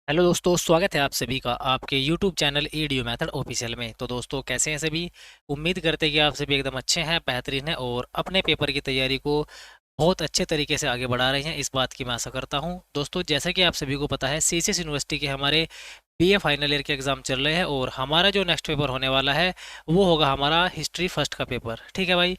Hello दोस्तों, स्वागत है आप सभी का आपके YouTube channel EDU method official में। तो दोस्तों, कैसे हैं सभी? उम्मीद करते हैं कि आप सभी एकदम अच्छे हैं, बेहतरीन हैं और अपने पेपर की तैयारी को बहुत अच्छे तरीके से आगे बढ़ा रहे हैं, इस बात की मैं आशा करता हूं। दोस्तों, जैसा कि आप सभी को पता है, सीसीएस यूनिवर्सिटी के हमारे बीए फाइनल ईयर के एग्ज़ाम चल रहे हैं और हमारा जो नेक्स्ट पेपर होने वाला है वो होगा हमारा हिस्ट्री फर्स्ट का पेपर। ठीक है भाई।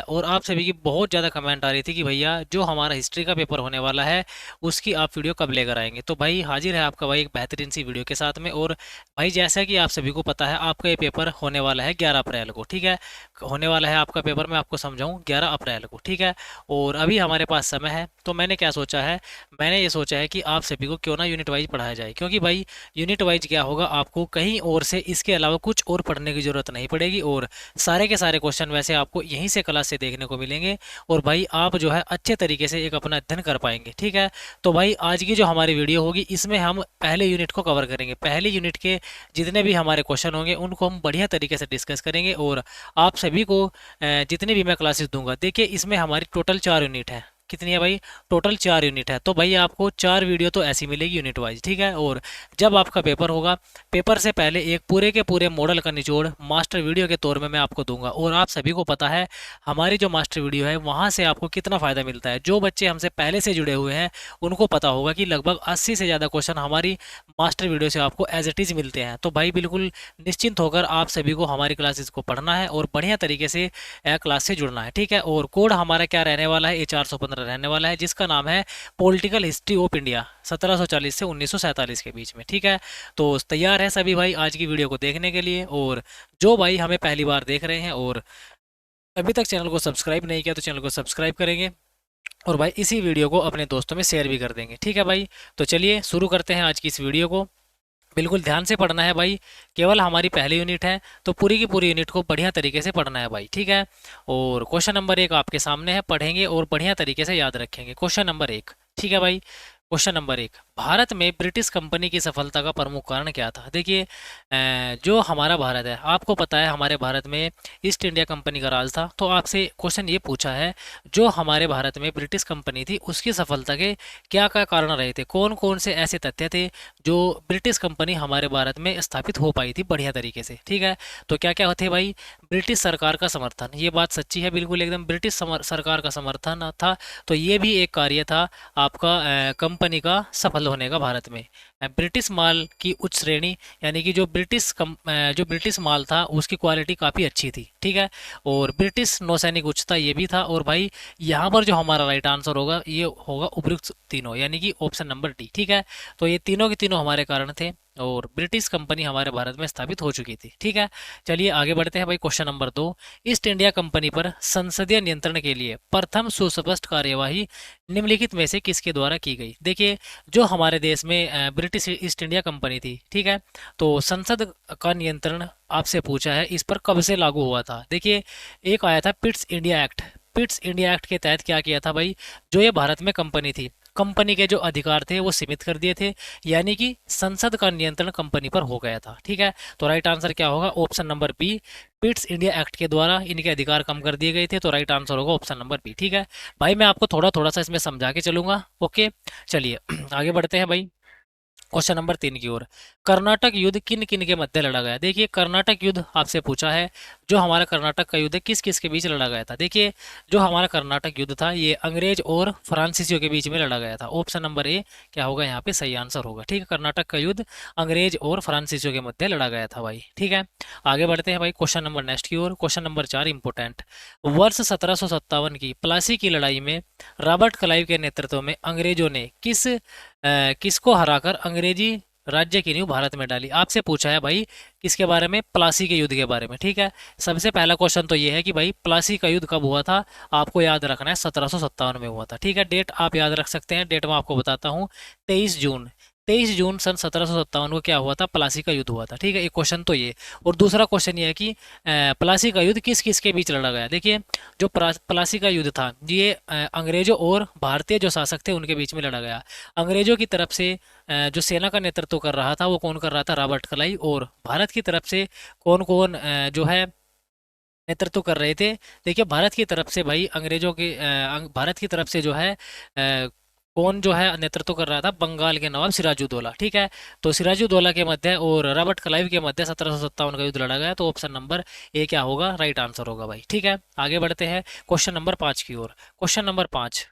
और आप सभी की बहुत ज़्यादा कमेंट आ रही थी कि भैया जो हमारा हिस्ट्री का पेपर होने वाला है उसकी आप वीडियो कब लेकर आएंगे। तो भाई हाजिर है आपका भाई एक बेहतरीन सी वीडियो के साथ में। और भाई जैसा कि आप सभी को पता है, आपका ये पेपर होने वाला है 11 अप्रैल को। ठीक है, होने वाला है आपका पेपर, मैं आपको समझाऊँ, 11 अप्रैल को। ठीक है, और अभी हमारे पास समय है। तो मैंने क्या सोचा है, मैंने ये सोचा है कि आप सभी को क्यों ना यूनिट वाइज पढ़ाया जाए, क्योंकि भाई यूनिट वाइज क्या होगा, आपको कहीं और से इसके अलावा कुछ और पढ़ने की ज़रूरत नहीं पड़ेगी और सारे के सारे क्वेश्चन वैसे आपको यहीं से क्लास से देखने को मिलेंगे और भाई आप जो है अच्छे तरीके से एक अपना अध्ययन कर पाएंगे। ठीक है, तो भाई आज की जो हमारी वीडियो होगी इसमें हम पहले यूनिट को कवर करेंगे। पहले यूनिट के जितने भी हमारे क्वेश्चन होंगे उनको हम बढ़िया तरीके से डिस्कस करेंगे और आप सभी को जितने भी मैं क्लासेस दूंगा, देखिए इसमें हमारी टोटल 4 यूनिट है। कितनी है भाई? टोटल 4 यूनिट है। तो भाई आपको 4 वीडियो तो ऐसी मिलेगी यूनिट वाइज। ठीक है, और जब आपका पेपर होगा, पेपर से पहले एक पूरे के पूरे मॉडल का निचोड़ मास्टर वीडियो के तौर में मैं आपको दूंगा। और आप सभी को पता है हमारी जो मास्टर वीडियो है वहाँ से आपको कितना फ़ायदा मिलता है। जो बच्चे हमसे पहले से जुड़े हुए हैं उनको पता होगा कि लगभग 80 से ज़्यादा क्वेश्चन हमारी मास्टर वीडियो से आपको एज इट इज़ मिलते हैं। तो भाई बिल्कुल निश्चिंत होकर आप सभी को हमारी क्लासेस को पढ़ना है और बढ़िया तरीके से क्लास से जुड़ना है। ठीक है, और कोड हमारा क्या रहने वाला है? A415 रहने वाला है, जिसका नाम है पॉलिटिकल हिस्ट्री ऑफ इंडिया 1740 से 1947 के बीच में। ठीक है, तो तैयार है सभी भाई आज की वीडियो को देखने के लिए? और जो भाई हमें पहली बार देख रहे हैं और अभी तक चैनल को सब्सक्राइब नहीं किया तो चैनल को सब्सक्राइब करेंगे और भाई इसी वीडियो को अपने दोस्तों में शेयर भी कर देंगे। ठीक है भाई, तो चलिए शुरू करते हैं आज की इस वीडियो को। बिल्कुल ध्यान से पढ़ना है भाई, केवल हमारी पहली यूनिट है तो पूरी की पूरी यूनिट को बढ़िया तरीके से पढ़ना है भाई। ठीक है, और क्वेश्चन नंबर 1 आपके सामने है, पढ़ेंगे और बढ़िया तरीके से याद रखेंगे। Question number 1। ठीक है भाई, क्वेश्चन नंबर 1, भारत में ब्रिटिश कंपनी की सफलता का प्रमुख कारण क्या था? देखिए जो हमारा भारत है, आपको पता है हमारे भारत में ईस्ट इंडिया कंपनी का राज था। तो आपसे क्वेश्चन ये पूछा है, जो हमारे भारत में ब्रिटिश कंपनी थी उसकी सफलता के क्या क्या कारण रहे थे, कौन कौन से ऐसे तथ्य थे जो ब्रिटिश कंपनी हमारे भारत में स्थापित हो पाई थी बढ़िया तरीके से। ठीक है, तो क्या क्या थे भाई? ब्रिटिश सरकार का समर्थन, ये बात सच्ची है बिल्कुल एकदम, ब्रिटिश सरकार का समर्थन था। तो ये भी एक कार्य था आपका कंपनी का सफल होने का भारत में। ब्रिटिश माल की उच्च श्रेणी, यानी कि जो ब्रिटिश माल था उसकी क्वालिटी काफ़ी अच्छी थी। ठीक है, और ब्रिटिश नौसैनिक उच्चता ये भी था। और भाई यहाँ पर जो हमारा राइट आंसर होगा ये होगा उपयुक्त तीनों, यानी कि ऑप्शन नंबर डी। ठीक है, तो ये तीनों के तीनों हमारे कारण थे और ब्रिटिश कंपनी हमारे भारत में स्थापित हो चुकी थी। ठीक है, चलिए आगे बढ़ते हैं भाई। Question number 2, east India company पर संसदीय नियंत्रण के लिए प्रथम सुस्पष्ट कार्यवाही निम्नलिखित में से किसके द्वारा की गई? देखिए जो हमारे देश में ब्रिटिश ईस्ट इंडिया कंपनी थी, ठीक है, तो संसद का नियंत्रण आपसे पूछा है, इस पर कब से लागू हुआ था? देखिए एक आया था पिट्स इंडिया एक्ट। पिट्स इंडिया एक्ट के तहत क्या किया था भाई, जो ये भारत में कंपनी थी, कंपनी के जो अधिकार थे वो सीमित कर दिए थे, यानी कि संसद का नियंत्रण कंपनी पर हो गया था। ठीक है, तो राइट आंसर क्या होगा? Option number B, Pitt's India Act के द्वारा इनके अधिकार कम कर दिए गए थे। तो राइट आंसर होगा ऑप्शन नंबर बी। ठीक है भाई, मैं आपको थोड़ा थोड़ा सा इसमें समझा के चलूंगा। ओके, चलिए आगे बढ़ते हैं भाई क्वेश्चन नंबर 3 की ओर। कर्नाटक युद्ध किन किन के मध्य लड़ा गया? देखिए कर्नाटक युद्ध आपसे पूछा है, जो हमारा कर्नाटक का युद्ध है किस किस के बीच लड़ा गया था? देखिए जो हमारा कर्नाटक युद्ध था ये अंग्रेज और फ्रांसीसियों के बीच में लड़ा गया था। ऑप्शन नंबर ए क्या होगा यहाँ पे सही आंसर होगा। ठीक है, कर्नाटक का युद्ध अंग्रेज और फ्रांसीसियों के मध्य लड़ा गया था भाई। ठीक है, आगे बढ़ते हैं भाई क्वेश्चन नंबर नेक्स्ट की ओर। क्वेश्चन नंबर 4 इंपोर्टेंट, वर्ष 1757 की प्लासी की लड़ाई में रॉबर्ट क्लाइव के नेतृत्व में अंग्रेजों ने किसको हराकर अंग्रेजी राज्य की नींव भारत में डाली? आपसे पूछा है भाई किसके बारे में? प्लासी के युद्ध के बारे में। ठीक है, सबसे पहला क्वेश्चन तो ये है कि भाई प्लासी का युद्ध कब हुआ था? आपको याद रखना है 1757 में हुआ था। ठीक है, डेट आप याद रख सकते हैं, डेट मैं आपको बताता हूँ, 23 जून। 23 जून सन 1757 को क्या हुआ था? प्लासी का युद्ध हुआ था। ठीक है, एक क्वेश्चन तो ये। और दूसरा क्वेश्चन ये है कि प्लासी का युद्ध किस किस के बीच लड़ा गया? देखिए जो प्लासी का युद्ध था ये अंग्रेजों और भारतीय जो शासक थे उनके बीच में लड़ा गया। अंग्रेजों की तरफ से जो सेना का नेतृत्व कर रहा था वो कौन कर रहा था? Robert Clive. और भारत की तरफ से कौन कौन जो है नेतृत्व कर रहे थे? देखिए भारत की तरफ से भाई अंग्रेजों के भारत की तरफ से जो है कौन जो है नेतृत्व कर रहा था? बंगाल के नवाब सिराजुद्दौला, ठीक है। तो सिराजुद्दौला के मध्य और रॉबर्ट क्लाइव के मध्य 1757 का युद्ध लड़ा गया। तो ऑप्शन नंबर ए क्या होगा? राइट आंसर होगा भाई, ठीक है। आगे बढ़ते हैं क्वेश्चन नंबर 5 की ओर। क्वेश्चन नंबर 5,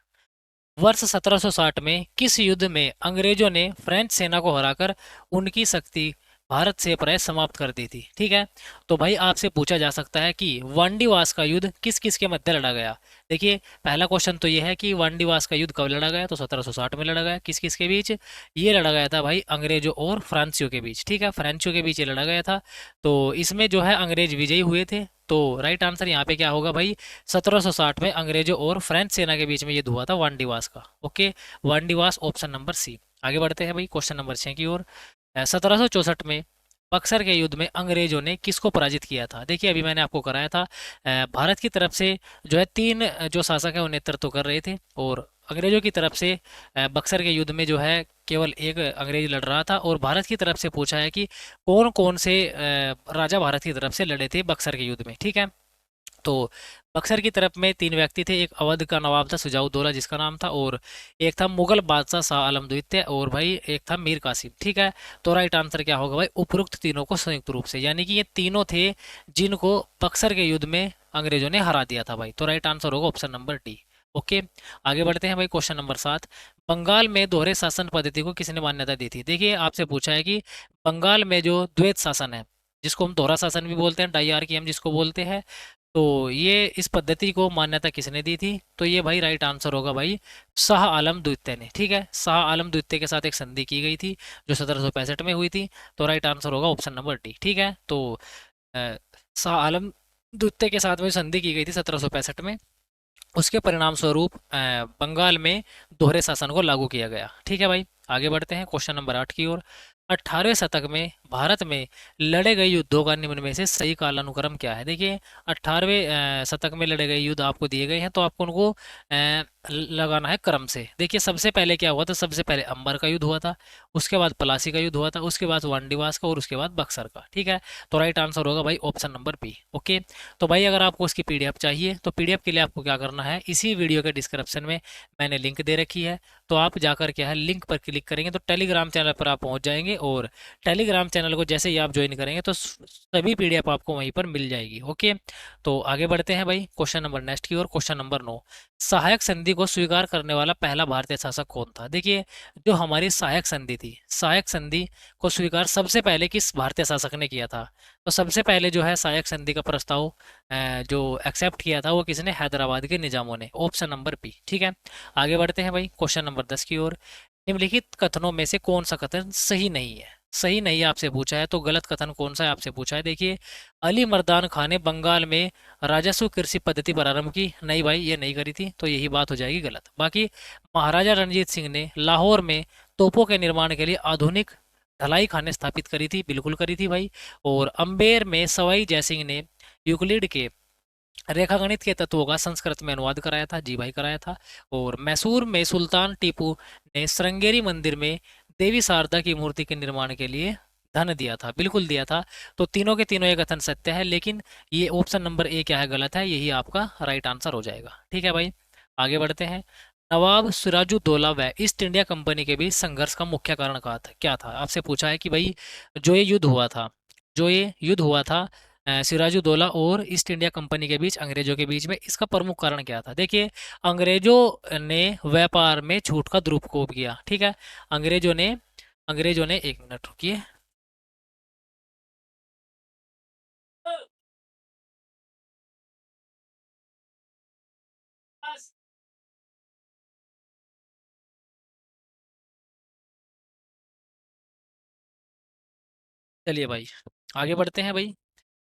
वर्ष 1760 में किस युद्ध में अंग्रेजों ने फ्रेंच सेना को हराकर उनकी शक्ति भारत से प्राय समाप्त कर दी थी? ठीक है। तो भाई आपसे पूछा जा सकता है कि वांडीवास का युद्ध किस किस के मध्य लड़ा गया? देखिए पहला क्वेश्चन तो ये है कि वांडीवास का युद्ध कब लड़ा गया? तो 1760 में लड़ा गया। किस किस के बीच? ये लड़ा गया था भाई अंग्रेजों और फ्रांसीसियों के बीच, ठीक है। फ्रेंचों के बीच ये लड़ा गया था। तो इसमें जो है अंग्रेज विजयी हुए थे। तो राइट आंसर यहाँ पे क्या होगा भाई? 1760 में अंग्रेजों और फ्रेंच सेना के बीच में युद्ध हुआ था वांडीवास का। Okay, Wandiwash option number C. आगे बढ़ते हैं भाई क्वेश्चन नंबर 6 की ओर। 1764 में बक्सर के युद्ध में अंग्रेजों ने किसको पराजित किया था? देखिए अभी मैंने आपको कराया था, भारत की तरफ से जो है 3 जो शासक है वो नेतृत्व कर रहे थे, और अंग्रेजों की तरफ से बक्सर के युद्ध में जो है केवल एक अंग्रेज लड़ रहा था। और भारत की तरफ से पूछा है कि कौन कौन से राजा भारत की तरफ से लड़े थे बक्सर के युद्ध में, ठीक है। तो बक्सर की तरफ में 3 व्यक्ति थे। एक अवध का नवाब था सुजाउद्दौला जिसका नाम था, और एक था मुगल बादशाह शाह आलम द्वितीय, और भाई एक था मीर कासिम, ठीक है। तो राइट आंसर क्या होगा भाई? उपरोक्त तीनों को संयुक्त रूप से, यानी कि ये तीनों थे जिनको बक्सर के युद्ध में अंग्रेजों ने हरा दिया था भाई। तो राइट आंसर होगा ऑप्शन नंबर डी। ओके, आगे बढ़ते हैं भाई क्वेश्चन नंबर 7। बंगाल में दोहरे शासन पद्धति को किसने मान्यता दी थी? देखिए आपसे पूछा है कि बंगाल में जो द्वैत शासन है, जिसको हम दोहरा शासन भी बोलते हैं, डाइआर्की हम जिसको बोलते हैं, तो ये इस पद्धति को मान्यता किसने दी थी? तो ये भाई राइट आंसर होगा भाई शाह आलम द्वितीय ने, ठीक है। शाह आलम द्वितीय के साथ एक संधि की गई थी जो 1765 में हुई थी। तो राइट आंसर होगा ऑप्शन नंबर डी, ठीक है। तो अ, शाह आलम द्वितीय के साथ में संधि की गई थी 1765 में, उसके परिणाम स्वरूप बंगाल में दोहरे शासन को लागू किया गया, ठीक है भाई। आगे बढ़ते हैं क्वेश्चन नंबर 8 की ओर। 18वें शतक में भारत में लड़े गए युद्धों का निम्न में से सही कालानुक्रम क्या है? देखिए 18वें शतक में लड़े गए युद्ध आपको दिए गए हैं, तो आपको उनको लगाना है क्रम से। देखिए सबसे पहले क्या हुआ था? सबसे पहले अंबर का युद्ध हुआ था, उसके बाद प्लासी का युद्ध हुआ था, उसके बाद वांडीवास का, और उसके बाद बक्सर का, ठीक है। तो राइट आंसर होगा भाई ऑप्शन नंबर बी। ओके, तो भाई अगर आपको उसकी पीडीएफ चाहिए तो पीडीएफ के लिए आपको क्या करना है? इसी वीडियो के डिस्क्रिप्शन में मैंने लिंक दे रखी है, तो आप जाकर क्या है लिंक पर क्लिक करेंगे तो टेलीग्राम चैनल पर आप पहुंच जाएंगे, और टेलीग्राम चैनल को जैसे ही आप ज्वाइन करेंगे तो सभी पीडीएफ आपको वहीं पर मिल जाएगी। ओके, तो आगे बढ़ते हैं भाई क्वेश्चन नंबर नेक्स्ट की ओर। क्वेश्चन नंबर 9, सहायक संधि को स्वीकार करने वाला पहला भारतीय शासक कौन था? देखिए जो हमारी सहायक संधि थी, सहायक संधि को स्वीकार सबसे पहले किस भारतीय शासक ने किया था? तो सबसे पहले जो है सहायक संधि का प्रस्ताव जो एक्सेप्ट किया था वो किसने? हैदराबाद के निजामों ने, ऑप्शन नंबर बी, ठीक है। आगे बढ़ते हैं भाई क्वेश्चन नंबर 10 की ओर। निम्नलिखित कथनों में से कौन सा कथन सही नहीं है? सही नहीं है आपसे पूछा है, तो गलत कथन कौन सा है आपसे पूछा है? देखिए अली मर्दान खान ने बंगाल में राजस्व कृषि पद्धति प्रारंभ की, नहीं भाई ये नहीं करी थी, तो यही बात हो जाएगी गलत। बाकी महाराजा रणजीत सिंह ने लाहौर में तोपों के निर्माण के लिए आधुनिक ढलाई खाने स्थापित करी थी, बिल्कुल करी थी भाई। और अम्बेर में सवाई जयसिंह ने यूक्लिड के रेखागणित के तत्वों का संस्कृत में अनुवाद कराया था, जी भाई कराया था। और मैसूर में सुल्तान टीपू ने श्रृंगेरी मंदिर में देवी शारदा की मूर्ति के निर्माण के लिए धन दिया था, बिल्कुल दिया था। तो तीनों के तीनों ये कथन सत्य है, लेकिन ये ऑप्शन नंबर ए क्या है? गलत है, यही आपका राइट आंसर हो जाएगा, ठीक है भाई। आगे बढ़ते हैं। नवाब सिराजुद्दौला व ईस्ट इंडिया कंपनी के बीच संघर्ष का मुख्य कारण क्या था? आपसे पूछा है कि भाई जो ये युद्ध हुआ था, जो ये युद्ध हुआ था सिराजुद्दौला और ईस्ट इंडिया कंपनी के बीच, अंग्रेजों के बीच में, इसका प्रमुख कारण क्या था? देखिए अंग्रेजों ने व्यापार में छूट का दुरुपयोग किया, ठीक है। अंग्रेजों ने एक मिनट रुकिए। चलिए भाई आगे बढ़ते हैं भाई।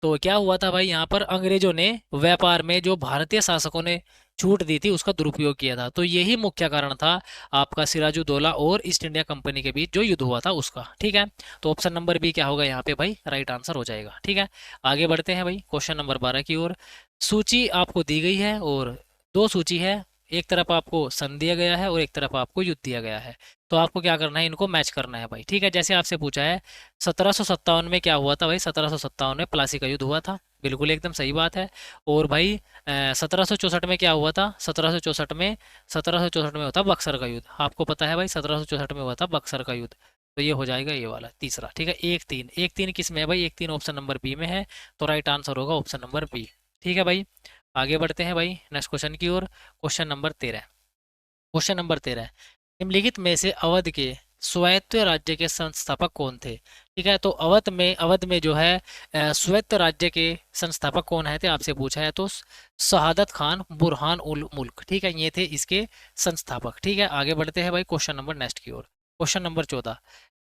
तो क्या हुआ था भाई? यहाँ पर अंग्रेजों ने व्यापार में जो भारतीय शासकों ने छूट दी थी उसका दुरुपयोग किया था, तो यही मुख्य कारण था आपका सिराजुद्दौला और ईस्ट इंडिया कंपनी के बीच जो युद्ध हुआ था उसका, ठीक है। तो ऑप्शन नंबर बी क्या होगा यहाँ पे भाई? राइट आंसर हो जाएगा, ठीक है। आगे बढ़ते हैं भाई क्वेश्चन नंबर 12 की ओर। सूची आपको दी गई है, और दो सूची है, एक तरफ आपको सन दिया गया है और एक तरफ आपको युद्ध दिया गया है। तो आपको क्या करना है? इनको मैच करना है भाई, ठीक है। जैसे आपसे पूछा है 1757 में क्या हुआ था भाई? 1757 में प्लासी का युद्ध हुआ था, बिल्कुल एकदम सही बात है। और भाई 1764 में क्या हुआ था? 1764 में होता बक्सर का युद्ध। आपको पता है भाई 1764 में हुआ था बक्सर का युद्ध। तो ये हो जाएगा ये वाला तीसरा। ठीक है, 1-3। 1-3 किस में है भाई? 1-3 ऑप्शन नंबर बी में है। तो राइट आंसर होगा ऑप्शन नंबर बी। ठीक है भाई, आगे बढ़ते हैं भाई नेक्स्ट क्वेश्चन की ओर। Question number 13। क्वेश्चन नंबर 13, निम्नलिखित में से अवध के स्वायत्त राज्य के संस्थापक कौन थे? ठीक है, तो अवध में जो है स्वायत्त राज्य के संस्थापक कौन है थे आपसे पूछा है। तो शहादत खान बुरहान उल मुल्क, ठीक है, ये थे इसके संस्थापक। ठीक है, आगे बढ़ते हैं भाई क्वेश्चन नंबर नेक्स्ट की ओर। क्वेश्चन नंबर 14,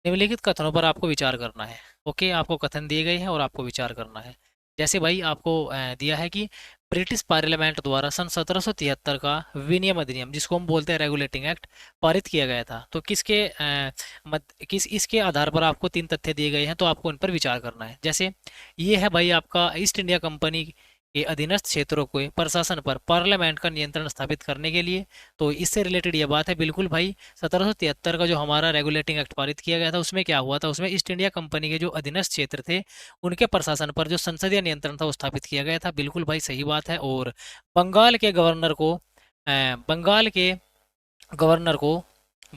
निम्नलिखित कथनों पर आपको विचार करना है। ओके, आपको कथन दिए गए हैं और आपको विचार करना है। जैसे भाई आपको दिया है कि ब्रिटिश पार्लियामेंट द्वारा सन 1773 का विनियम अधिनियम, जिसको हम बोलते हैं रेगुलेटिंग एक्ट, पारित किया गया था। तो किस इसके आधार पर आपको 3 तथ्य दिए गए हैं, तो आपको इन पर विचार करना है। जैसे ये है भाई आपका ईस्ट इंडिया कंपनी के अधीनस्थ क्षेत्रों के प्रशासन पर पार्लियामेंट का नियंत्रण स्थापित करने के लिए। तो इससे रिलेटेड ये बात है बिल्कुल भाई। 1773 का जो हमारा रेगुलेटिंग एक्ट पारित किया गया था, उसमें क्या हुआ था? उसमें ईस्ट इंडिया कंपनी के जो अधीनस्थ क्षेत्र थे, उनके प्रशासन पर जो संसदीय नियंत्रण था वो स्थापित किया गया था। बिल्कुल भाई सही बात है। और बंगाल के गवर्नर को बंगाल के गवर्नर को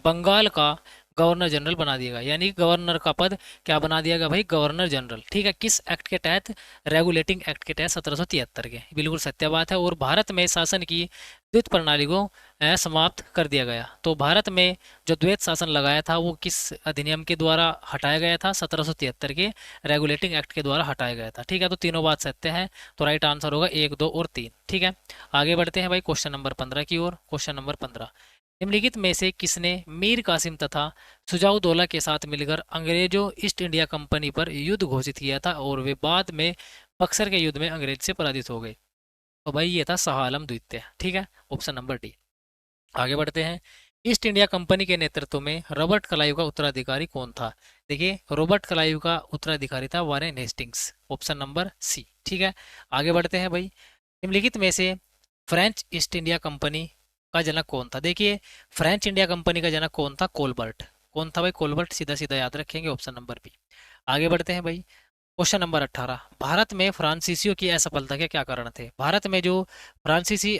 बंगाल का गवर्नर जनरल बना दिया गया, यानी गवर्नर का पद क्या बना दिया गया भाई? Governor general. ठीक है, किस एक्ट के तहत? रेगुलेटिंग एक्ट के तहत 1773 के। बिल्कुल सत्य बात है। और भारत में शासन की द्वैत प्रणाली को समाप्त कर दिया गया। तो भारत में जो द्वैत शासन लगाया था वो किस अधिनियम के द्वारा हटाया गया था? 1773 के रेगुलेटिंग एक्ट के द्वारा हटाया गया था। ठीक है, तो तीनों बात सत्य है। तो राइट आंसर होगा 1, 2 और 3। ठीक है, आगे बढ़ते हैं भाई क्वेश्चन नंबर 15 की ओर। क्वेश्चन नंबर 15, निम्नलिखित में से किसने मीर कासिम तथा सुजाउदौला के साथ मिलकर अंग्रेजों ईस्ट इंडिया कंपनी पर युद्ध घोषित किया था और वे बाद में बक्सर के युद्ध में अंग्रेज से पराजित हो गए? तो भाई ये था शाह आलम द्वितीय। ठीक है, ऑप्शन नंबर डी। आगे बढ़ते हैं। ईस्ट इंडिया कंपनी के नेतृत्व में रॉबर्ट क्लाइव का उत्तराधिकारी कौन था? देखिए, रॉबर्ट क्लाइव का उत्तराधिकारी था Warren Hastings. Option number C. ठीक है, आगे बढ़ते हैं भाई। निम्नलिखित में से फ्रेंच ईस्ट इंडिया कंपनी का जनक कौन था? देखिए, फ्रेंच इंडिया कंपनी का जनक कौन था? कोलबर्ट। कौन था भाई? कोलबर्ट। सीधा सीधा याद रखेंगे, ऑप्शन नंबर बी। आगे बढ़ते हैं भाई क्वेश्चन नंबर 18, भारत में फ्रांसीसियों की असफलता के क्या कारण थे? भारत में जो फ्रांसीसी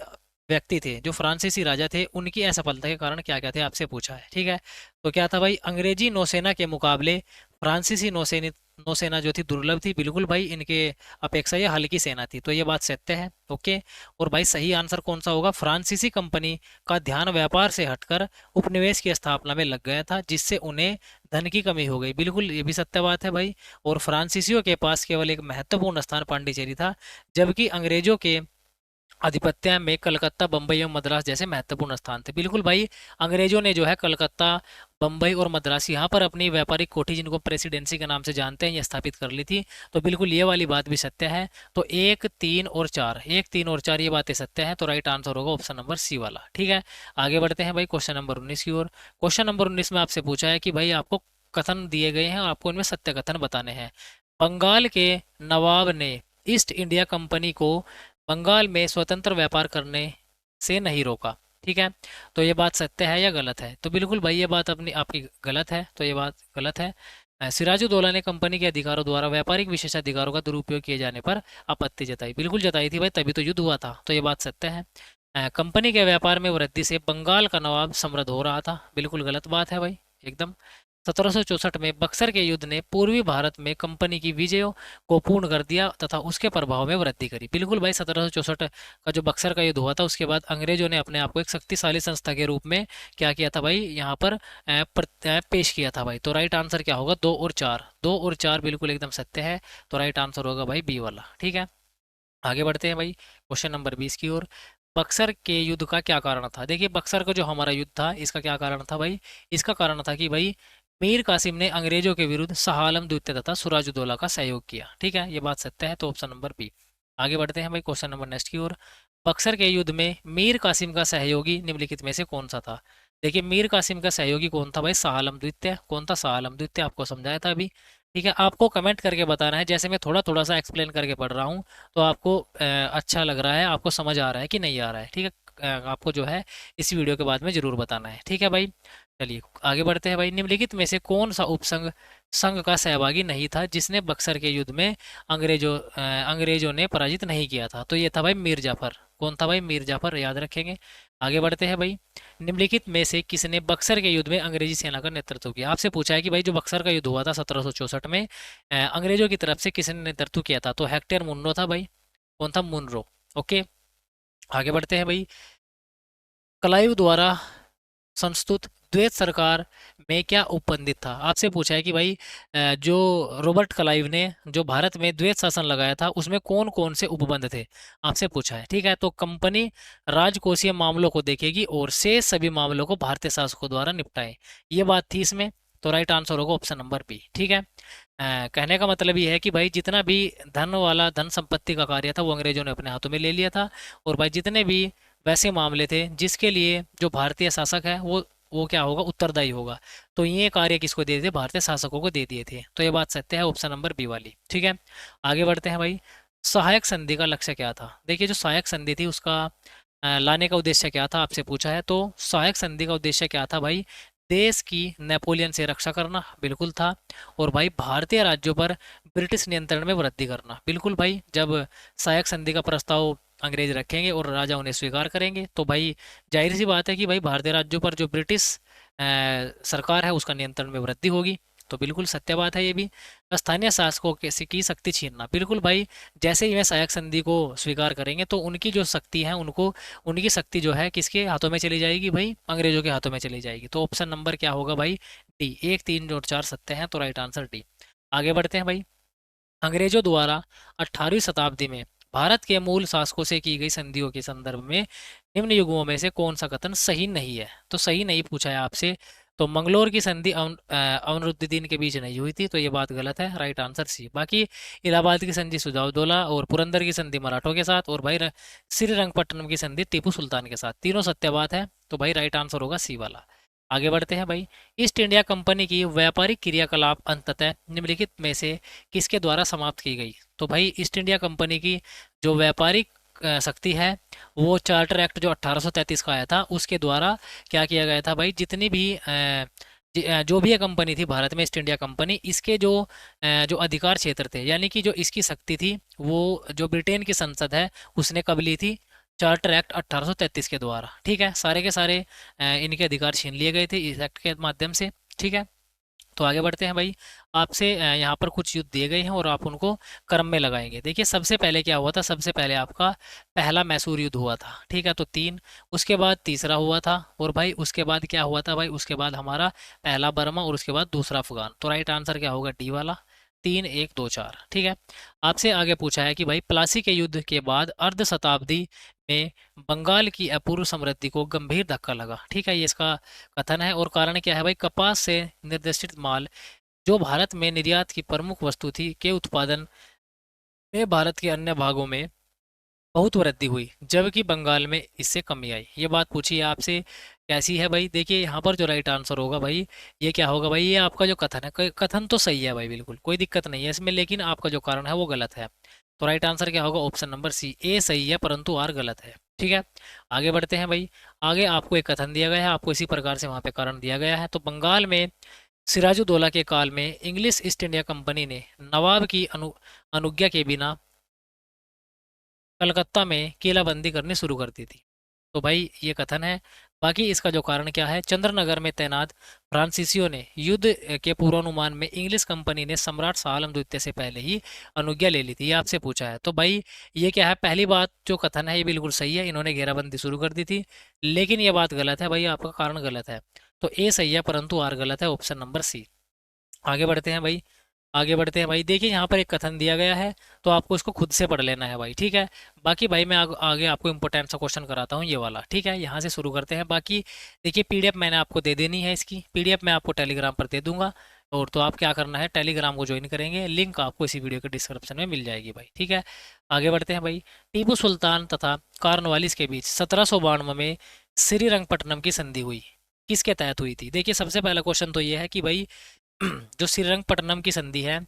व्यक्ति थे, जो फ्रांसीसी राजा थे, उनकी असफलता के कारण क्या क्या थे आपसे पूछा है। ठीक है, तो क्या था भाई? अंग्रेजी नौसेना के मुकाबले फ्रांसीसी नौसेना जो थी दुर्लभ थी। बिल्कुल भाई, इनके अपेक्षा ये हल्की सेना थी। तो ये बात सत्य है। ओके, और भाई सही आंसर कौन सा होगा? फ्रांसीसी कंपनी का ध्यान व्यापार से हटकर उपनिवेश की स्थापना में लग गया था, जिससे उन्हें धन की कमी हो गई। बिल्कुल ये भी सत्य बात है भाई। और फ्रांसीसियों के पास केवल एक महत्वपूर्ण स्थान पांडिचेरी था, जबकि अंग्रेजों के आधिपत्य में कलकत्ता, बम्बई और मद्रास जैसे महत्वपूर्ण स्थान थे। बिल्कुल भाई, अंग्रेजों ने जो है कलकत्ता, बम्बई और मद्रास यहाँ पर अपनी व्यापारिक कोठी, जिनको प्रेसिडेंसी के नाम से जानते हैं, ये स्थापित कर ली थी। तो बिल्कुल ये वाली बात भी सत्य है। तो 1, 3 और 4, 1, 3 और 4 ये बातें सत्य है। तो राइट आंसर होगा ऑप्शन नंबर सी वाला। ठीक है, आगे बढ़ते हैं भाई क्वेश्चन नंबर 19 की ओर। क्वेश्चन नंबर 19 में आपसे पूछा है कि भाई आपको कथन दिए गए हैं और आपको इनमें सत्य कथन बताने हैं। बंगाल के नवाब ने ईस्ट इंडिया कंपनी को बंगाल में स्वतंत्र व्यापार करने से नहीं रोका। ठीक है, तो ये बात सत्य है या गलत है? तो बिल्कुल भाई ये बात अपनी आपकी गलत है। तो ये बात गलत है। सिराजुद्दौला ने कंपनी के अधिकारों द्वारा व्यापारिक विशेषाधिकारों का दुरुपयोग किए जाने पर आपत्ति जताई। बिल्कुल जताई थी भाई, तभी तो युद्ध हुआ था। तो ये बात सत्य है। कंपनी के व्यापार में वृद्धि से बंगाल का नवाब समृद्ध हो रहा था। बिल्कुल गलत बात है भाई, एकदम। 1764 में बक्सर के युद्ध ने पूर्वी भारत में कंपनी की विजयों को पूर्ण कर दिया तथा उसके प्रभाव में वृद्धि करी। बिल्कुल भाई, 1764 का जो बक्सर का युद्ध हुआ था, उसके बाद अंग्रेजों ने अपने आप को एक शक्तिशाली संस्था के रूप में क्या किया था भाई? यहाँ पर पेश किया था भाई। तो राइट आंसर क्या होगा? 2 और 4। 2 और 4 बिल्कुल एकदम सत्य है। तो राइट आंसर होगा भाई बी वाला। ठीक है, आगे बढ़ते हैं भाई क्वेश्चन नंबर 20 की ओर। बक्सर के युद्ध का क्या कारण था? देखिए, बक्सर का जो हमारा युद्ध था, इसका क्या कारण था भाई? इसका कारण था कि भाई मीर कासिम ने अंग्रेजों के विरुद्ध शाह आलम द्वितीय तथा सिराजुद्दौला का सहयोग किया। ठीक है, ये बात सत्य है। तो ऑप्शन नंबर बी। आगे बढ़ते हैं भाई क्वेश्चन नंबर नेक्स्ट की ओर। बक्सर के युद्ध में मीर कासिम का सहयोगी निम्नलिखित में से कौन सा था? देखिए, मीर कासिम का सहयोगी कौन था भाई? शाह आलम द्वितीय। कौन था? शाह आलम द्वितीय, आपको समझाया था अभी। ठीक है, आपको कमेंट करके बताना है। जैसे मैं थोड़ा थोड़ा सा एक्सप्लेन करके पढ़ रहा हूँ, तो आपको अच्छा लग रहा है, आपको समझ आ रहा है कि नहीं आ रहा है। ठीक है, आपको जो है इस वीडियो के बाद में ज़रूर बताना है। ठीक है भाई, चलिए आगे बढ़ते हैं भाई। निम्नलिखित में से कौन सा उपसंघ संघ का सहभागी नहीं था जिसने बक्सर के युद्ध में अंग्रेजों ने पराजित नहीं किया था? तो ये था भाई मीर जाफर। कौन था भाई? मीर जाफर, याद रखेंगे। आगे बढ़ते हैं भाई। निम्नलिखित में से किसने बक्सर के युद्ध में अंग्रेजी सेना का नेतृत्व किया? आपसे पूछा है कि भाई जो बक्सर का युद्ध हुआ था 1764 में, अंग्रेजों की तरफ से किसने नेतृत्व किया था? तो हेक्टर मुनरो था भाई। कौन था? मुनरो। ओके। आगे बढ़ते हैं भाई। क्लाइव द्वारा संस्तुत द्वैत सरकार में क्या उपबंधित था? आपसे पूछा है कि भाई जो रॉबर्ट क्लाइव ने जो भारत में द्वैत शासन लगाया था उसमें कौन कौन से उपबंध थे? आपसे पूछा है, ठीक है। तो कंपनी राजकोषीय मामलों को देखेगी और शेष सभी मामलों को भारतीय शासकों द्वारा निपटाए, ये बात थी इसमें। तो राइट आंसर होगा ऑप्शन नंबर बी, ठीक है। कहने का मतलब ये है कि भाई जितना भी धन वाला धन संपत्ति का कार्य था वो अंग्रेजों ने अपने हाथों में ले लिया था, और भाई जितने भी वैसे मामले थे जिसके लिए जो भारतीय शासक है वो क्या होगा? उत्तरदायी होगा। तो ये कार्य किसको दे दिए? भारतीय शासकों को दे दिए थे। तो ये बात सत्य है, ऑप्शन नंबर बी वाली, ठीक है। आगे बढ़ते हैं भाई। सहायक संधि का लक्ष्य क्या था? देखिए जो सहायक संधि थी उसका लाने का उद्देश्य क्या था? आपसे पूछा है। तो सहायक संधि का उद्देश्य क्या था भाई? देश की नेपोलियन से रक्षा करना, बिल्कुल था। और भाई भारतीय राज्यों पर ब्रिटिश नियंत्रण में वृद्धि करना, बिल्कुल भाई। जब सहायक संधि का प्रस्ताव अंग्रेज रखेंगे और राजा उन्हें स्वीकार करेंगे तो भाई जाहिर सी बात है कि भाई भारतीय राज्यों पर जो ब्रिटिश सरकार है उसका नियंत्रण में वृद्धि होगी। तो बिल्कुल सत्य बात है ये भी। स्थानीय शासकों की शक्ति छीनना, बिल्कुल भाई। जैसे ही वे सहायक संधि को स्वीकार करेंगे तो उनकी जो शक्ति है उनको उनकी शक्ति जो है किसके हाथों में चली जाएगी भाई? अंग्रेजों के हाथों में चली जाएगी। तो ऑप्शन नंबर क्या होगा भाई? डी। 1, 3 और 4 सत्य हैं, तो राइट आंसर डी। आगे बढ़ते हैं भाई। अंग्रेजों द्वारा 18वीं शताब्दी में भारत के मूल शासकों से की गई संधियों के संदर्भ में निम्न युग्मों में से कौन सा कथन सही नहीं है? तो सही नहीं पूछा है आपसे। तो मंगलोर की संधि अवनुद्दीन के बीच नहीं हुई थी, तो ये बात गलत है, राइट आंसर सी। बाकी इलाहाबाद की संधि सुजाउद्दौला और पुरंदर की संधि मराठों के साथ, और भाई श्रीरंगपट्टनम की संधि टीपू सुल्तान के साथ, तीनों सत्य बात है। तो भाई राइट आंसर होगा सी वाला। आगे बढ़ते हैं भाई। ईस्ट इंडिया कंपनी की व्यापारिक क्रियाकलाप अंततः निम्नलिखित में से किसके द्वारा समाप्त की गई? तो भाई ईस्ट इंडिया कंपनी की जो व्यापारिक शक्ति है वो चार्टर एक्ट जो 1833 का आया था उसके द्वारा क्या किया गया था भाई? जितनी भी जो भी ये कंपनी थी भारत में, ईस्ट इंडिया कंपनी, इसके जो अधिकार क्षेत्र थे यानी कि जो इसकी शक्ति थी वो जो ब्रिटेन की संसद है उसने कब ली थी? चार्टर एक्ट 1833 के द्वारा, ठीक है। सारे के सारे इनके अधिकार छीन लिए गए थे इस एक्ट के माध्यम से, ठीक है। तो आगे बढ़ते हैं भाई। आपसे यहाँ पर कुछ युद्ध दिए गए हैं और आप उनको क्रम में लगाएंगे। देखिए सबसे पहले क्या हुआ था? सबसे पहले आपका पहला मैसूर युद्ध हुआ था, ठीक है, तो 3। उसके बाद तीसरा हुआ था, और भाई उसके बाद क्या हुआ था भाई? उसके बाद हमारा पहला बर्मा और उसके बाद दूसरा अफगान। तो राइट आंसर क्या होगा? डी वाला। 3, 1, 2, 4, ठीक है। आपसे आगे पूछा है कि भाई प्लासी के युद्ध के बाद अर्ध शताब्दी में बंगाल की अपूर्व समृद्धि को गंभीर धक्का लगा, ठीक है, ये इसका कथन है। और कारण क्या है भाई? कपास से निर्देशित माल जो भारत में निर्यात की प्रमुख वस्तु थी के उत्पादन में भारत के अन्य भागों में बहुत वृद्धि हुई, जबकि बंगाल में इससे कमी आई। ये बात पूछी है आपसे, कैसी है भाई? देखिए यहाँ पर जो राइट आंसर होगा भाई ये क्या होगा भाई? ये आपका जो कथन है, कथन तो सही है भाई, बिल्कुल कोई दिक्कत नहीं है इसमें, लेकिन आपका जो कारण है वो गलत है। तो राइट आंसर क्या होगा? ऑप्शन नंबर सी, ए सही है परंतु आर गलत है, ठीक है। आगे बढ़ते हैं भाई। आगे आपको एक कथन दिया गया है, आपको इसी प्रकार से वहाँ पे कारण दिया गया है। तो बंगाल में सिराजुद्दौला के काल में इंग्लिश ईस्ट इंडिया कंपनी ने नवाब की अनुज्ञा के बिना कलकत्ता में किलाबंदी करनी शुरू कर दी थी। तो भाई ये कथन है। बाकी इसका जो कारण क्या है? चंद्रनगर में तैनात फ्रांसीसियों ने युद्ध के पूर्वानुमान में इंग्लिश कंपनी ने सम्राट शाह आलम द्वितीय से पहले ही अनुज्ञा ले ली थी, ये आपसे पूछा है। तो भाई ये क्या है? पहली बात जो कथन है ये बिल्कुल सही है, इन्होंने घेराबंदी शुरू कर दी थी, लेकिन ये बात गलत है भाई, आपका कारण गलत है। तो ए सही है परंतु आर गलत है, ऑप्शन नंबर सी। आगे बढ़ते हैं भाई। आगे बढ़ते हैं भाई। देखिए यहाँ पर एक कथन दिया गया है तो आपको इसको खुद से पढ़ लेना है भाई, ठीक है। बाकी भाई मैं आगे आपको इंपॉर्टेंट सा क्वेश्चन कराता हूँ ये वाला, ठीक है। यहाँ से शुरू करते हैं। बाकी देखिए पीडीएफ मैंने आपको दे देनी है, इसकी पीडीएफ मैं आपको टेलीग्राम पर दे दूंगा। और तो आप क्या करना है, टेलीग्राम को ज्वाइन करेंगे, लिंक आपको इसी वीडियो के डिस्क्रिप्शन में मिल जाएगी भाई, ठीक है। आगे बढ़ते हैं भाई। टीपू सुल्तान तथा कॉर्नवालिस के बीच 1792 में श्रीरंगपट्टनम की संधि हुई, किसके तहत हुई थी? देखिए सबसे पहला क्वेश्चन तो ये है कि भाई जो श्रीरंगपट्टनम की संधि है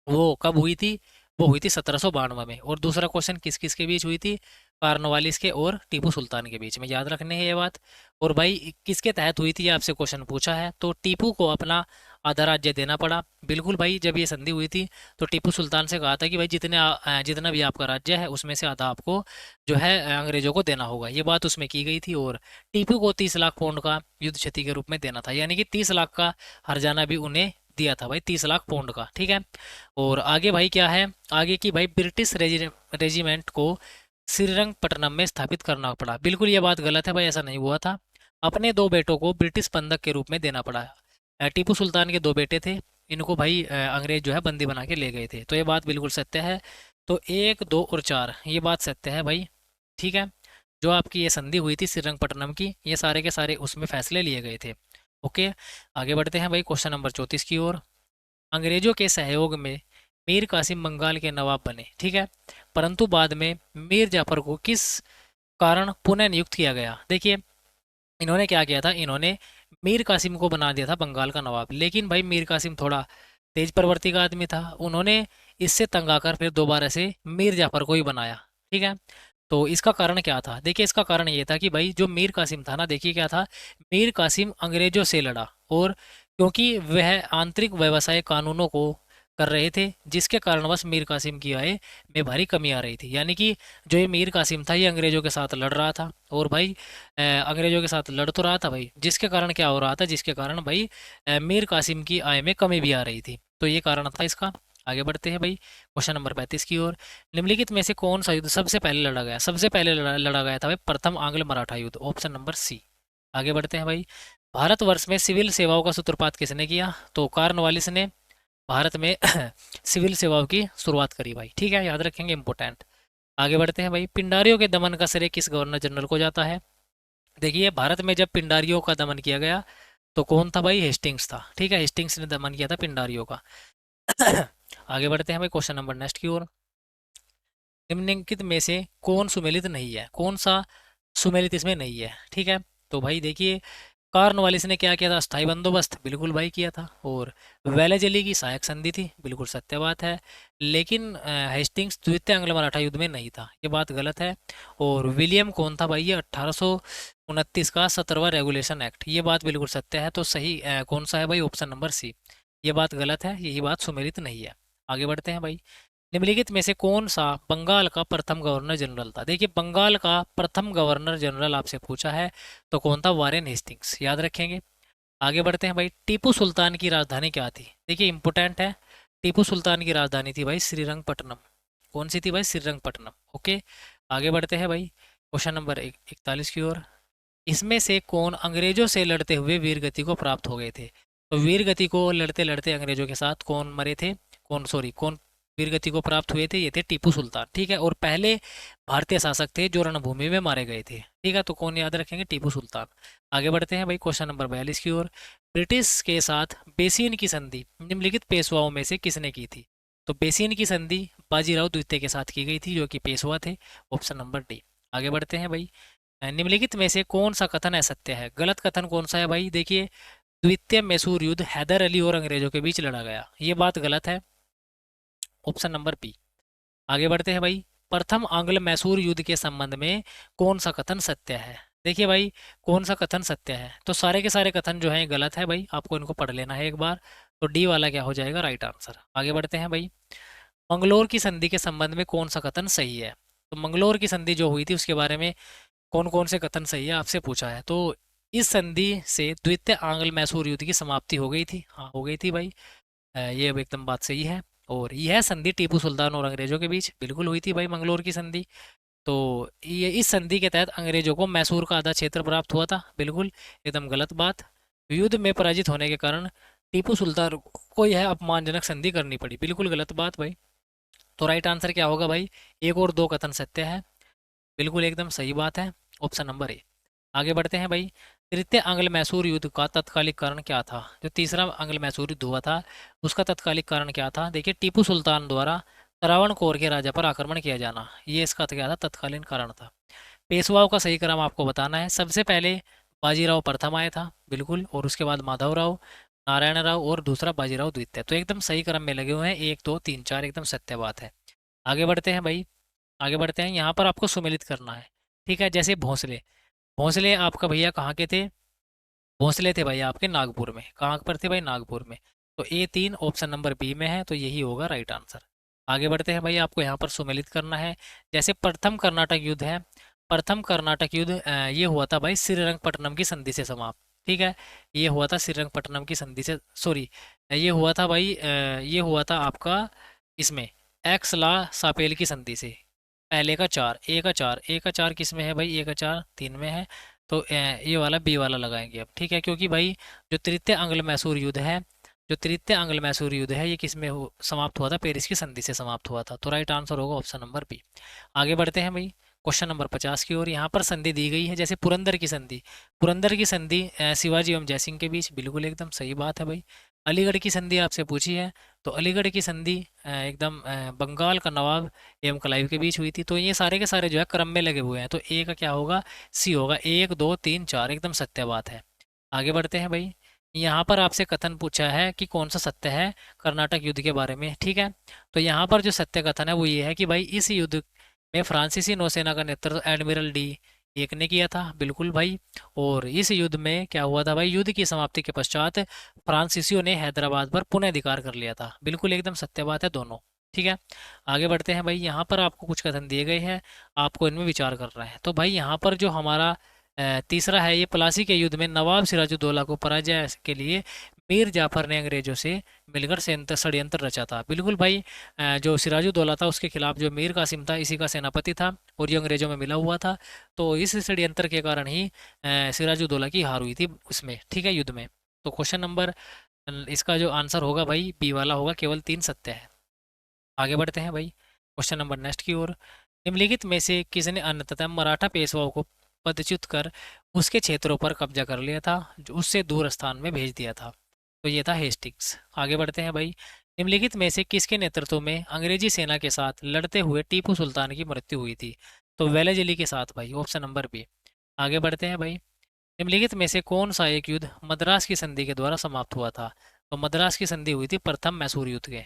वो कब हुई थी? वो हुई थी 1792 में। और दूसरा क्वेश्चन किस किस के बीच हुई थी, कार्नवालिस के और टीपू सुल्तान के बीच में, याद रखने है ये बात। और भाई किसके तहत हुई थी, ये आपसे क्वेश्चन पूछा है, तो टीपू को अपना आधा राज्य देना पड़ा। बिल्कुल भाई, जब ये संधि हुई थी तो टीपू सुल्तान से कहा था कि भाई जितना भी आपका राज्य है उसमें से आधा आपको जो है अंग्रेजों को देना होगा, ये बात उसमें की गई थी। और टीपू को 30 लाख पाउंड का युद्ध क्षति के रूप में देना था, यानी कि 30 लाख का हर्जाना भी उन्हें दिया था भाई, 30 लाख पाउंड का, ठीक है। और आगे भाई क्या है, आगे की भाई ब्रिटिश रेजिमेंट को श्रीरंगपट्टनम में स्थापित करना पड़ा। बिल्कुल ये बात गलत है भाई, ऐसा नहीं हुआ था। अपने दो बेटों को ब्रिटिश बंधक के रूप में देना पड़ा। टीपू सुल्तान के दो बेटे थे, इनको भाई अंग्रेज जो है बंदी बना के ले गए थे, तो ये बात बिल्कुल सत्य है। तो 1, 2 और 4 ये बात सत्य है भाई, ठीक है। जो आपकी ये संधि हुई थी श्रीरंगपट्टनम की, ये सारे के सारे उसमें फैसले लिए गए थे। ओके, आगे बढ़ते हैं भाई क्वेश्चन नंबर 34 की ओर। अंग्रेजों के सहयोग में मीर कासिम बंगाल के नवाब बने, ठीक है। परंतु बाद में मीर जाफर को किस कारण पुनः नियुक्त किया गया। देखिए, इन्होंने क्या किया था, इन्होंने मीर कासिम को बना दिया था बंगाल का नवाब, लेकिन भाई मीर कासिम थोड़ा तेज प्रवृत्ति का आदमी था, उन्होंने इससे तंग आकर फिर दोबारा से मीर जाफर को ही बनाया, ठीक है। तो इसका कारण क्या था, देखिए इसका कारण ये था कि भाई जो मीर कासिम था ना, देखिए क्या था, मीर कासिम अंग्रेजों से लड़ा, और क्योंकि वह आंतरिक व्यवसाय कानूनों को कर रहे थे, जिसके कारणवश मीर कासिम की आय में भारी कमी आ रही थी। यानी कि जो ये मीर कासिम था, ये अंग्रेजों के साथ लड़ रहा था, और भाई अंग्रेजों के साथ लड़ तो रहा था भाई, जिसके कारण क्या हो रहा था, जिसके कारण भाई मीर कासिम की आय में कमी भी आ रही थी, तो ये कारण था इसका। आगे बढ़ते हैं भाई क्वेश्चन नंबर 35 की ओर। निम्नलिखित में से कौन सा युद्ध सबसे पहले लड़ा गया, सबसे पहले लड़ा गया था भाई प्रथम आंग्ल मराठा युद्ध, ऑप्शन नंबर सी। आगे बढ़ते हैं भाई, भारतवर्ष में सिविल सेवाओं का सूत्रपात किसने किया, तो कार्नवालिस ने भारत में सिविल सेवाओं की शुरुआत करी भाई, ठीक है, याद रखेंगे, इंपॉर्टेंट। आगे बढ़ते हैं भाई, पिंडारियों के दमन का श्रेय किस गवर्नर जनरल को जाता है। देखिए, भारत में जब पिंडारियों का दमन किया गया तो कौन था भाई, हेस्टिंग्स था, ठीक है, हेस्टिंग्स ने दमन किया था पिंडारियों का। आगे बढ़ते हैं भाई क्वेश्चन नंबर नेक्स्ट की ओर। निम्नलिखित में से कौन सुमेलित नहीं है, कौन सा सुमेलित इसमें नहीं है, ठीक है। तो भाई देखिए, कॉर्नवालिस ने क्या किया था, स्थायी बंदोबस्त, बिल्कुल भाई किया था। और वेलेजली की सहायक संधि थी, बिल्कुल सत्य बात है। लेकिन हेस्टिंग्स द्वितीय एंग्लो मराठा युद्ध में नहीं था, ये बात गलत है। और विलियम कौन था भाई, ये 1829 का 17वां रेगुलेशन एक्ट, ये बात बिल्कुल सत्य है। तो सही कौन सा है भाई, ऑप्शन नंबर सी। ये बात गलत है, यही बात सुमेलित नहीं है। आगे बढ़ते हैं भाई, निम्नलिखित में से कौन सा बंगाल का प्रथम गवर्नर जनरल था। देखिए, बंगाल का प्रथम गवर्नर जनरल आपसे पूछा है, तो कौन था, वारेन हेस्टिंग्स, याद रखेंगे। आगे बढ़ते हैं भाई, टीपू सुल्तान की राजधानी क्या थी। देखिए इंपॉर्टेंट है, टीपू सुल्तान की राजधानी थी भाई श्रीरंगपट्टनम। कौन सी थी भाई, श्रीरंगपट्टनम। ओके, आगे बढ़ते हैं भाई क्वेश्चन नंबर 41 की ओर। इसमें से कौन अंग्रेजों से लड़ते हुए वीरगति को प्राप्त हो गए थे। तो वीरगति को लड़ते लड़ते अंग्रेजों के साथ कौन मरे थे, कौन वीरगति को प्राप्त हुए थे, ये थे टीपू सुल्तान, ठीक है। और पहले भारतीय शासक थे जो रणभूमि में मारे गए थे, ठीक है। तो कौन याद रखेंगे, टीपू सुल्तान। आगे बढ़ते हैं भाई क्वेश्चन नंबर 42 की ओर। ब्रिटिश के साथ बेसिन की संधि निम्नलिखित पेशवाओं में से किसने की थी। तो बेसिन की संधि बाजीराव द्वितीय के साथ की गई थी, जो कि पेशवा थे, ऑप्शन नंबर डी। आगे बढ़ते हैं भाई, निम्नलिखित में से कौन सा कथन असत्य है, गलत कथन कौन सा है भाई। देखिए, द्वितीय मैसूर युद्ध हैदर अली और अंग्रेजों के बीच लड़ा गया, ये बात गलत है, ऑप्शन नंबर बी। आगे बढ़ते हैं भाई, प्रथम आंग्ल मैसूर युद्ध के संबंध में कौन सा कथन सत्य है। देखिए भाई, कौन सा कथन सत्य है, तो सारे के सारे कथन जो हैं गलत है भाई, आपको इनको पढ़ लेना है एक बार। तो डी वाला क्या हो जाएगा, राइट आंसर। आगे बढ़ते हैं भाई, मंगलोर की संधि के संबंध में कौन सा कथन सही है। तो मंगलोर की संधि जो हुई थी उसके बारे में कौन कौन से कथन सही है आपसे पूछा है। तो इस संधि से द्वितीय आंग्ल मैसूर युद्ध की समाप्ति हो गई थी, हाँ हो गई थी भाई, ये अब एकदम बात सही है। और यह संधि टीपू सुल्तान और अंग्रेजों के बीच बिल्कुल हुई थी भाई, मंगलोर की संधि। तो ये इस संधि के तहत अंग्रेजों को मैसूर का आधा क्षेत्र प्राप्त हुआ था, बिल्कुल एकदम गलत बात। युद्ध में पराजित होने के कारण टीपू सुल्तान को यह अपमानजनक संधि करनी पड़ी, बिल्कुल गलत बात भाई। तो राइट आंसर क्या होगा भाई, एक और दो कथन सत्य है, बिल्कुल एकदम सही बात है, ऑप्शन नंबर ए। आगे बढ़ते हैं भाई, तृतीय आंग्ल मैसूर युद्ध का तत्कालिक कारण क्या था। जो तीसरा आंग्ल मैसूर युद्ध हुआ था उसका तत्कालिक कारण क्या था। देखिए, टीपू सुल्तान द्वारा त्रावणकोर के राजा पर आक्रमण किया जाना, ये इसका क्या था, तत्कालीन कारण था। पेशवाओं का सही क्रम आपको बताना है, सबसे पहले बाजीराव प्रथम आया था, बिल्कुल, और उसके बाद माधवराव, नारायण राव, और दूसरा बाजीराव द्वितीय। तो एकदम सही क्रम में लगे हुए हैं, 1 2 3 4, एकदम सत्य बात है। आगे बढ़ते हैं भाई, आगे बढ़ते हैं। यहाँ पर आपको सुमेलित करना है, ठीक है। जैसे भोंसले, भोंसले आपका भैया कहाँ के थे? भोंसले थे भाई आपके नागपुर में। कहाँ पर थे भाई? नागपुर में। तो ए तीन ऑप्शन नंबर बी में है, तो यही होगा राइट आंसर। आगे बढ़ते हैं भाई, आपको यहाँ पर सुमेलित करना है। जैसे प्रथम कर्नाटक युद्ध है, प्रथम कर्नाटक युद्ध ये हुआ था भाई श्रीरंगपट्टनम की संधि से समाप्त, ठीक है। ये हुआ था श्रीरंगपट्टनम की संधि से, सॉरी, ये हुआ था भाई ये हुआ था आपका इसमें एक्स ला सापेल की संधि से। पहले का चार, ए का चार, ए का चार किस में है भाई? ए का चार तीन में है। तो ये वाला बी वाला लगाएंगे अब, ठीक है। क्योंकि भाई जो तृतीय आंग्ल मैसूर युद्ध है, जो तृतीय आंग्ल मैसूर युद्ध है, ये किस में समाप्त हुआ था? पेरिस की संधि से समाप्त हुआ था। तो राइट आंसर होगा ऑप्शन नंबर बी। आगे बढ़ते हैं भाई क्वेश्चन नंबर 50 की ओर। यहाँ पर संधि दी गई है, जैसे पुरंदर की संधि, पुरंदर की संधि शिवाजी एवं जयसिंह के बीच, बिल्कुल एकदम सही बात है भाई। अलीगढ़ की संधि आपसे पूछी है, तो अलीगढ़ की संधि एकदम बंगाल का नवाब एवं क्लाइव के बीच हुई थी। तो ये सारे के सारे जो है क्रम में लगे हुए हैं, तो ए का क्या होगा? सी होगा। एक दो तीन चार, एकदम सत्य बात है। आगे बढ़ते हैं भाई, यहाँ पर आपसे कथन पूछा है कि कौन सा सत्य है कर्नाटक युद्ध के बारे में, ठीक है। तो यहाँ पर जो सत्य कथन है वो ये है कि भाई इस युद्ध में फ्रांसीसी नौसेना का नेतृत्व एडमिरल डी एक ने किया था, बिल्कुल भाई। और इस युद्ध में क्या हुआ था भाई? युद्ध की समाप्ति के पश्चात फ्रांसीसियों ने हैदराबाद पर पुनः अधिकार कर लिया था, बिल्कुल एकदम सत्य बात है दोनों, ठीक है। आगे बढ़ते हैं भाई, यहाँ पर आपको कुछ कथन दिए गए हैं, आपको इनमें विचार करना है। तो भाई यहाँ पर जो हमारा तीसरा है, ये प्लासी के युद्ध में नवाब सिराजुद्दौला को पराजय के लिए मीर जाफर ने अंग्रेजों से मिलकर षड्यंत्र रचा था, बिल्कुल भाई। जो सिराजुद्दौला था उसके खिलाफ जो मीर कासिम था, इसी का सेनापति था और ये अंग्रेजों में मिला हुआ था। तो इस षड्यंत्र के कारण ही सिराजुद्दौला की हार हुई थी उसमें, ठीक है, युद्ध में। तो क्वेश्चन नंबर, इसका जो आंसर होगा भाई बी वाला होगा, केवल तीन सत्य है। आगे बढ़ते हैं भाई क्वेश्चन नंबर नेक्स्ट की ओर। निम्नलिखित में से किसने अंततः मराठा पेशवाओं को पदच्युत कर उसके क्षेत्रों पर कब्जा कर लिया था, जो उससे दूर स्थान में भेज दिया था? तो ये था हेस्टिंग्स। आगे बढ़ते हैं भाई, निम्नलिखित में से किसके नेतृत्व में अंग्रेजी सेना के साथ लड़ते हुए टीपू सुल्तान की मृत्यु हुई थी? तो वेलेजली के साथ भाई, ऑप्शन नंबर बी। आगे बढ़ते हैं भाई, निम्नलिखित में से कौन सा एक युद्ध मद्रास की संधि के द्वारा समाप्त हुआ था? तो मद्रास की संधि हुई थी प्रथम मैसूर युद्ध के।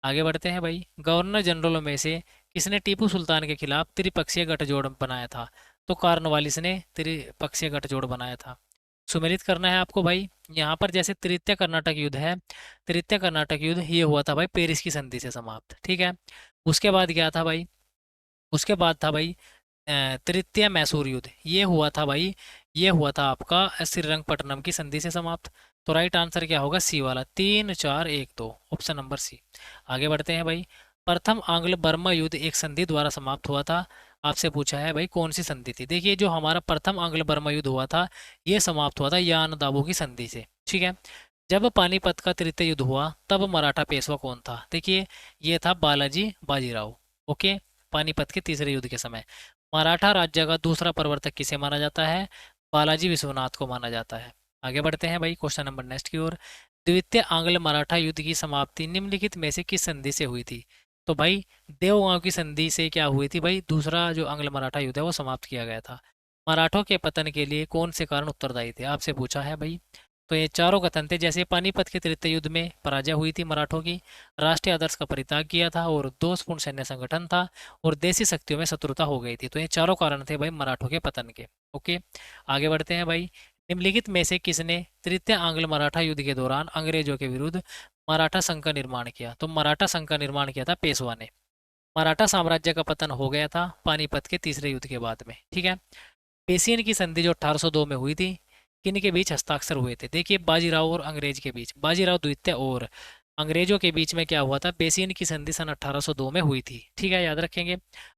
आगे बढ़ते हैं भाई, गवर्नर जनरलों में से किसने टीपू सुल्तान के खिलाफ त्रिपक्षीय गठजोड़ बनाया था? तो कॉर्नवालिस ने त्रिपक्षीय गठजोड़ बनाया था। सुमेलित करना है आपको भाई। यहाँ पर जैसे तृतीय कर्नाटक युद्ध है, तृतीय कर्नाटक युद्ध ये हुआ था भाई पेरिस की संधि से समाप्त, ठीक है। उसके बाद क्या था भाई? उसके बाद था भाई तृतीय मैसूर युद्ध, ये हुआ था भाई, ये हुआ था आपका श्रीरंगपट्टनम की संधि से समाप्त। तो राइट आंसर क्या होगा? सी वाला, तीन चार एक दो, ऑप्शन नंबर सी। आगे बढ़ते हैं भाई, प्रथम आंग्ल बर्मा युद्ध एक संधि द्वारा समाप्त हुआ था। आपसे पूछा है भाई कौन सी संधि थी? देखिए जो हमारा प्रथम आंग्ल बर्मा युद्ध हुआ था, ये समाप्त हुआ था यान दाबो की संधि से, ठीक है। जब पानीपत का तृतीय युद्ध हुआ तब मराठा पेशवा कौन था? देखिए ये था बालाजी बाजीराव, ओके। पानीपत के तीसरे युद्ध के समय मराठा राज्य का दूसरा प्रवर्तक किसे माना जाता है? बालाजी विश्वनाथ को माना जाता है। आगे बढ़ते हैं भाई क्वेश्चन नंबर नेक्स्ट की ओर। द्वितीय आंग्ल मराठा युद्ध की समाप्ति निम्नलिखित में से किस संधि से हुई थी? तो भाई देवगांव की संधि से क्या हुई थी भाई? दूसरा जो आंग्ल मराठा युद्ध है वो समाप्त किया गया था। मराठों के पतन के लिए कौन से कारण उत्तरदायी थे? आपसे पूछा है भाई। तो ये चारों कथन थे, जैसे पानीपत के तृतीय युद्ध में पराजय हुई थी मराठों की, राष्ट्रीय आदर्श का परित्याग किया था और दोषपूर्ण सैन्य संगठन था, और देसी शक्तियों में शत्रुता हो गई थी। तो ये चारों कारण थे भाई मराठों के पतन के, ओके। आगे बढ़ते हैं भाई, निम्नलिखित में से किसने तृतीय आंग्ल मराठा युद्ध के दौरान अंग्रेजों के विरुद्ध मराठा संघ का निर्माण किया? तो मराठा संघ का निर्माण किया था पेशवा ने। मराठा साम्राज्य का पतन हो गया था पानीपत के तीसरे युद्ध के बाद में, ठीक है। पेशियन की संधि जो 1802 में हुई थी, किन के बीच हस्ताक्षर हुए थे? देखिए बाजीराव और अंग्रेज के बीच, बाजीराव द्वितीय और अंग्रेजों के बीच में क्या हुआ था? पेशियन की संधि सन 1802 में हुई थी, ठीक है, याद रखेंगे।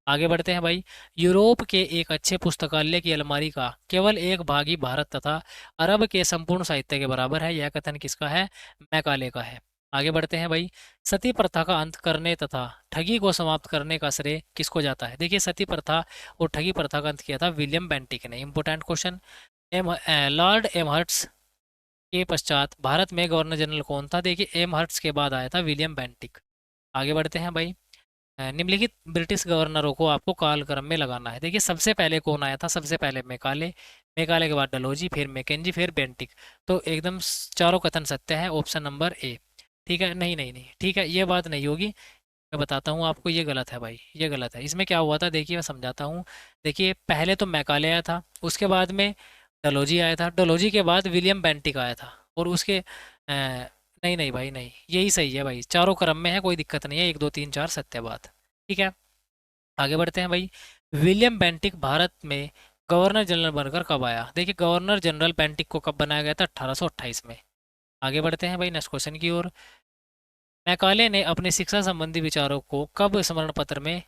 आगे बढ़ते हैं भाई, यूरोप के एक अच्छे पुस्तकालय की अलमारी का केवल एक भाग ही भारत तथा अरब के संपूर्ण साहित्य के बराबर है, यह कथन किसका है? मैकाले का है। आगे बढ़ते हैं भाई, सती प्रथा का अंत करने तथा ठगी को समाप्त करने का श्रेय किसको जाता है? देखिए सती प्रथा और ठगी प्रथा का अंत किया था विलियम बेंटिक ने। Important question. लॉर्ड एमहर्ट्स के पश्चात भारत में गवर्नर जनरल कौन था? देखिए एमहर्ट्स के बाद आया था विलियम बेंटिक। आगे बढ़ते हैं भाई, निम्नलिखित ब्रिटिश गवर्नरों को आपको कालक्रम में लगाना है। देखिए सबसे पहले कौन आया था? सबसे पहले मैकाले, मैकाले के बाद डलहौजी, फिर मैकेंजी, फिर बेंटिक। तो एकदम चारों कथन सत्य है, ऑप्शन नंबर ए, ठीक है। नहीं नहीं नहीं, ठीक है, ये बात नहीं होगी। मैं बताता हूँ आपको, ये गलत है भाई, ये गलत है। इसमें क्या हुआ था देखिए, मैं समझाता हूँ। देखिए पहले तो मैकाले आया था, उसके बाद में डलोजी आया था, डलोजी के बाद विलियम बेंटिक आया था, और उसके नहीं नहीं भाई नहीं, यही सही है भाई, चारों क्रम में है, कोई दिक्कत नहीं है, 1 2 3 4 सत्य बात। ठीक है, आगे बढ़ते हैं भाई। विलियम बेंटिक भारत में गवर्नर जनरल बनकर कब आया? देखिए गवर्नर जनरल बेंटिक को कब बनाया गया था? 1828 में। आगे बढ़ते हैं भाई नेक्स्ट क्वेश्चन की ओर। मैकाले ने अपने शिक्षा संबंधी विचारों को कब स्मरण पत्र में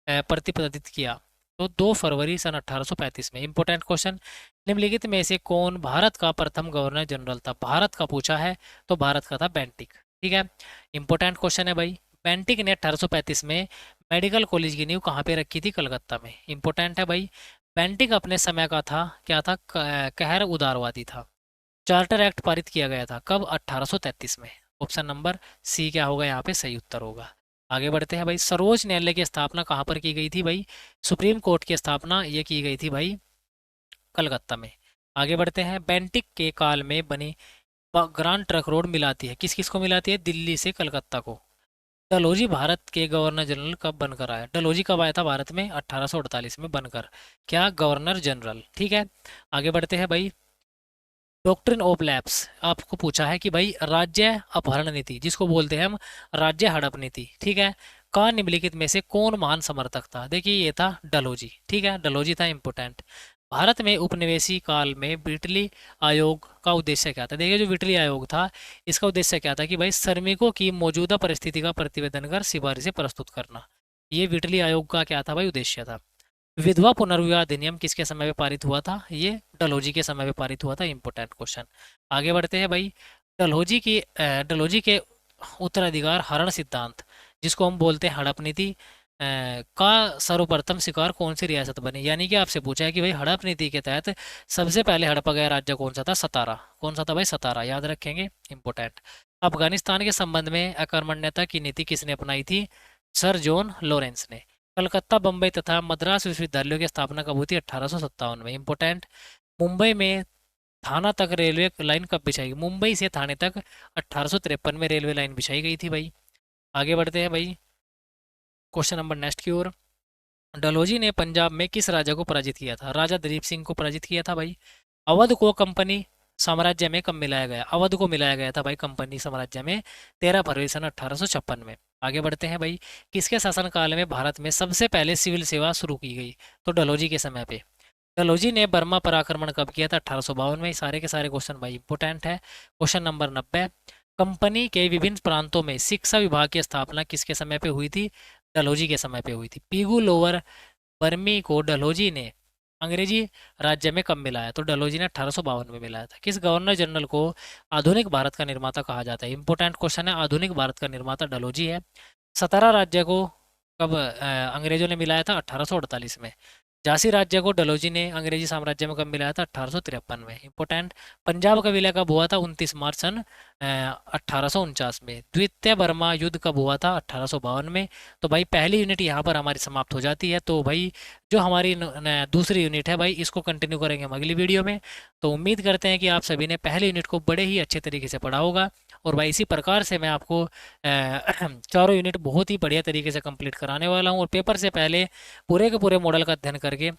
प्रतिपादित किया? तो 2 फरवरी सन 1835 में। इंपॉर्टेंट क्वेश्चन, निम्नलिखित में से कौन भारत का प्रथम गवर्नर जनरल था? भारत का पूछा है, तो भारत का था बेंटिक। ठीक है, इंपॉर्टेंट क्वेश्चन है भाई। बेंटिक ने 1835 में मेडिकल कॉलेज की नींव कहाँ पे रखी थी? कलकत्ता में। इंपॉर्टेंट है भाई। बेंटिक अपने समय का था, क्या था? कहर उदारवादी था। चार्टर एक्ट पारित किया गया था कब? 1833 में। ऑप्शन नंबर सी क्या होगा यहाँ पे सही उत्तर होगा। आगे बढ़ते हैं भाई। सर्वोच्च न्यायालय की स्थापना कहाँ पर की गई थी भाई? सुप्रीम कोर्ट की स्थापना ये की गई थी भाई कलकत्ता में। आगे बढ़ते हैं। बेंटिक के काल में बनी ग्रांड ट्रंक रोड मिलाती है, किस किस को मिलाती है? दिल्ली से कलकत्ता को। डलहौजी भारत के गवर्नर जनरल कब बनकर आया? डलहौजी कब आया था भारत में? 1848 में बनकर, क्या? Governor general. ठीक है, आगे बढ़ते हैं भाई। डॉक्ट्रिन ऑफ लैप्स आपको पूछा है कि भाई राज्य अपहरण नीति, जिसको बोलते हैं हम राज्य हड़प नीति, ठीक है, का निम्नलिखित में से कौन महान समर्थक था? देखिए ये था डलहौजी। ठीक है, डलहौजी था इंपोर्टेंट। भारत में उपनिवेशी काल में विटली आयोग का उद्देश्य क्या था? देखिए जो विटली आयोग था, इसका उद्देश्य क्या था कि भाई श्रमिकों की मौजूदा परिस्थिति का प्रतिवेदन कर सिफारिशें प्रस्तुत करना। ये विटली आयोग का क्या था भाई? उद्देश्य था। विधवा पुनर्विवाह अधिनियम किसके समय पे पारित हुआ था? ये डलहौजी के समय पे पारित हुआ था। Important question. आगे बढ़ते हैं भाई। डलहौजी के उत्तराधिकार हरण सिद्धांत, जिसको हम बोलते हैं हड़प नीति, का सर्वप्रथम शिकार कौन सी रियासत बनी? यानी कि आपसे पूछा है कि भाई हड़प नीति के तहत सबसे पहले हड़पा गया राज्य कौन सा था? सतारा। कौन सा था भाई? सतारा, याद रखेंगे, इंपोर्टेंट। अफगानिस्तान के संबंध में अकर्मण्यता की नीति किसने अपनाई थी? सर जॉन लॉरेंस ने। कलकत्ता, बम्बई तथा मद्रास विश्वविद्यालयों की स्थापना कब हुई थी? 1857 में। इंपोर्टेंट। मुंबई में थाना तक रेलवे लाइन कब बिछाई गई? मुंबई से थाने तक 1853 में रेलवे लाइन बिछाई गई थी भाई। आगे बढ़ते हैं भाई क्वेश्चन नंबर नेक्स्ट की ओर। डलहौजी ने पंजाब में किस राजा को पराजित किया था? राजा दलीप सिंह को पराजित किया था भाई। अवध को कंपनी साम्राज्य में कब मिलाया गया? अवध को मिलाया गया था भाई कंपनी साम्राज्य में 13 फरवरी सन 1856 में। आगे बढ़ते हैं भाई। किसके शासनकाल में भारत में सबसे पहले सिविल सेवा शुरू की गई? तो डलहौजी के समय पे। डलहौजी ने बर्मा पर आक्रमण कब किया था? 1852 में। सारे के सारे क्वेश्चन भाई इंपोर्टेंट है। Question number 90। कंपनी के विभिन्न प्रांतों में शिक्षा विभाग की स्थापना किसके समय पे हुई थी? डलहौजी के समय पे हुई थी। पीगू लोअर बर्मी को डलहौजी ने अंग्रेजी राज्य में कब मिलाया? तो डलहौजी ने 1852 में मिलाया था। किस गवर्नर जनरल को आधुनिक भारत का निर्माता कहा जाता है? इंपोर्टेंट क्वेश्चन है, आधुनिक भारत का निर्माता डलहौजी है। 17 राज्य को कब अंग्रेजों ने मिलाया था? 1848 में। झांसी राज्य को डलहौजी ने अंग्रेजी साम्राज्य में कब मिलाया था? 1853 में। इंपोर्टेंट। पंजाब का विलय कब हुआ था? 29 मार्च सन 1849 में। द्वितीय बर्मा युद्ध कब हुआ था? 1852 में। तो भाई पहली यूनिट यहाँ पर हमारी समाप्त हो जाती है। तो भाई जो हमारी दूसरी यूनिट है भाई, इसको कंटिन्यू करेंगे हम अगली वीडियो में। तो उम्मीद करते हैं कि आप सभी ने पहली यूनिट को बड़े ही अच्छे तरीके से पढ़ा होगा, और भाई इसी प्रकार से मैं आपको चारों यूनिट बहुत ही बढ़िया तरीके से कंप्लीट कराने वाला हूँ, और पेपर से पहले पूरे के पूरे मॉडल का अध्ययन करके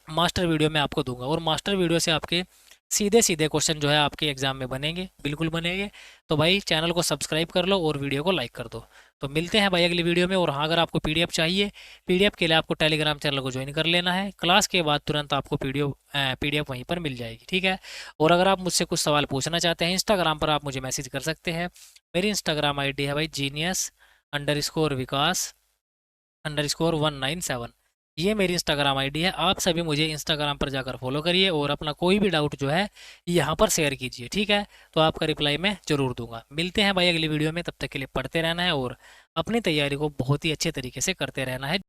मास्टर वीडियो में आपको दूंगा, और मास्टर वीडियो से आपके सीधे सीधे क्वेश्चन जो है आपके एग्जाम में बनेंगे, बिल्कुल बनेंगे। तो भाई चैनल को सब्सक्राइब कर लो और वीडियो को लाइक कर दो। तो मिलते हैं भाई अगली वीडियो में। और हाँ, अगर आपको पीडीएफ चाहिए, पीडीएफ के लिए आपको टेलीग्राम चैनल को ज्वाइन कर लेना है। क्लास के बाद तुरंत आपको पीडीएफ वहीं पर मिल जाएगी, ठीक है। और अगर आप मुझसे कुछ सवाल पूछना चाहते हैं, इंस्टाग्राम पर आप मुझे मैसेज कर सकते हैं। मेरी इंस्टाग्राम आईडी है भाई genius_विकास_197। ये मेरी इंस्टाग्राम आईडी है। आप सभी मुझे इंस्टाग्राम पर जाकर फॉलो करिए, और अपना कोई भी डाउट जो है यहाँ पर शेयर कीजिए, ठीक है। तो आपका रिप्लाई मैं जरूर दूंगा। मिलते हैं भाई अगली वीडियो में, तब तक के लिए पढ़ते रहना है और अपनी तैयारी को बहुत ही अच्छे तरीके से करते रहना है।